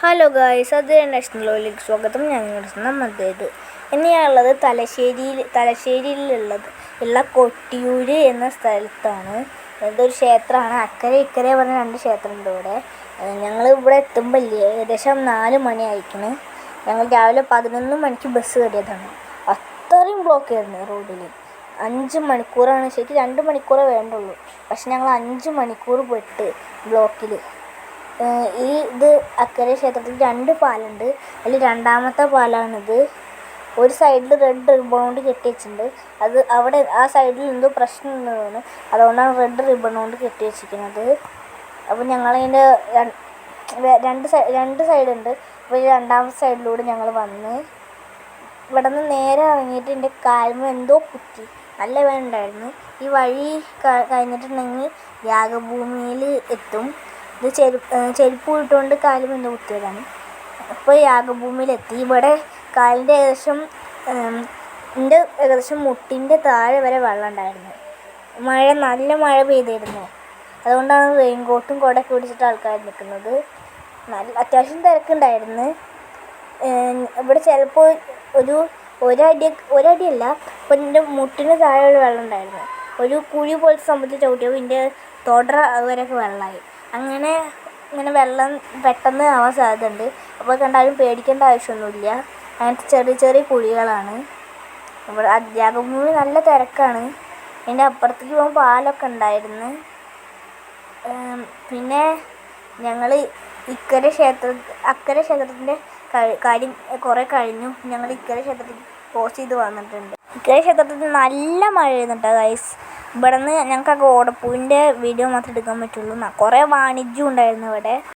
Hello guys, അത് national ഓയിലേക്ക് സ്വാഗതം. ഞങ്ങളുടെ നമ്മളുടേത് ഇനിയുള്ളത് തലശ്ശേരിയിലുള്ളത് കൊട്ടിയൂർ എന്ന സ്ഥലത്താണ്. ഇതൊരു ക്ഷേത്രമാണ്. അക്കരെ ഇക്കരെ പറഞ്ഞ 2 ക്ഷേത്രമുണ്ട് ഇവിടെ. ഞങ്ങൾ ഇവിടെ എത്തുമ്പോൾ ഏകദേശം 4 മണി ആയിരിക്കുന്നു. ഞങ്ങൾ രാവിലെ 11 മണിക്ക് ബസ് കയറിയതാണ്. അത്രയും ബ്ലോക്കായിരുന്നു റോഡിൽ. 5 മണിക്കൂറാണ്. ശരിക്കും 2 മണിക്കൂറേ വേണ്ടുള്ളൂ. പക്ഷെ ഞങ്ങൾ 5 മണിക്കൂർ പെട്ട് ബ്ലോക്കിൽ. ഇത് അക്കരെ ക്ഷേത്രത്തിൽ 2 പാലുണ്ട്. അതിൽ രണ്ടാമത്തെ പാലാണിത്. ഒരു സൈഡിൽ റെഡ് റിബൺ കൊണ്ട് കെട്ടി വെച്ചിട്ടുണ്ട്. അത് അവിടെ ആ സൈഡിൽ എന്തോ പ്രശ്നമുണ്ടെന്ന് തോന്നുന്നു. അതുകൊണ്ടാണ് റെഡ് റിബൺ കൊണ്ട് കെട്ടി വെച്ചിരിക്കുന്നത്. അപ്പോൾ ഞങ്ങളതിൻ്റെ രണ്ട് സൈഡുണ്ട്. അപ്പോൾ ഈ രണ്ടാമത്തെ സൈഡിലൂടെ ഞങ്ങൾ വന്ന് ഇവിടെ നിന്ന് നേരെ ഇറങ്ങിയിട്ട് എൻ്റെ കാലിന്മേൽ എന്തോ കുത്തി. നല്ല വേദനയുണ്ടായിരുന്നു. ഈ വഴി കഴിഞ്ഞിട്ടുണ്ടെങ്കിൽ യാഗഭൂമിയിൽ എത്തും. ഇത് ചെരുപ്പ് ഇട്ടുകൊണ്ട് കാലും എന്തോ കുത്തിയതാണ്. അപ്പോൾ യാഗഭൂമിയിലെത്തി. ഇവിടെ കാലിൻ്റെ ഏകദേശം മുട്ടിൻ്റെ താഴെ വരെ വെള്ളം ഉണ്ടായിരുന്നു. നല്ല മഴ പെയ്തിരുന്നു. അതുകൊണ്ടാണ് റെയിൻകോട്ടും കുടയൊക്കെ പിടിച്ചിട്ട് ആൾക്കാർ നിൽക്കുന്നത്. അത്യാവശ്യം തിരക്കുണ്ടായിരുന്നു. ഇവിടെ ചിലപ്പോൾ ഒരടിയല്ല, അപ്പോൾ എൻ്റെ മുട്ടിന് താഴെ ഒരു വെള്ളം ഉണ്ടായിരുന്നു. ഒരു കുഴി പോലത്തെ സംഭവത്തിൽ ചവിട്ടിയപ്പോൾ എൻ്റെ തൊടര അതുവരെയൊക്കെ വെള്ളമായി. അങ്ങനെ വെള്ളം പെട്ടെന്ന് ആവാൻ സാധ്യതയുണ്ട്. അപ്പോൾ കണ്ടാലും പേടിക്കേണ്ട ആവശ്യമൊന്നുമില്ല. അങ്ങനത്തെ ചെറിയ ചെറിയ കുഴികളാണ്. ഇവിടെ യാഗഭൂമി നല്ല തിരക്കാണ്. അതിൻ്റെ അപ്പുറത്തേക്ക് പോകുമ്പോൾ പാലൊക്കെ ഉണ്ടായിരുന്നു. പിന്നെ ഞങ്ങൾ അക്കരെ ക്ഷേത്രത്തിൻ്റെ കാര്യം കുറേ കഴിഞ്ഞു. ഞങ്ങൾ ഇക്കരെ ക്ഷേത്രത്തിൽ ക്രോസ് ചെയ്ത് വന്നിട്ടുണ്ട്. ഇക്കരെ ക്ഷേത്രത്തിൽ നല്ല മഴ പെയ്യുന്നുണ്ട് ഗൈസ്. ഇവിടെ നിന്ന് ഞങ്ങൾക്ക് ഓടപ്പൂവിൻ്റെ വീഡിയോ മാത്രമേ എടുക്കാൻ പറ്റുള്ളൂ. കുറേ വാണിജ്യം ഉണ്ടായിരുന്നു ഇവിടെ.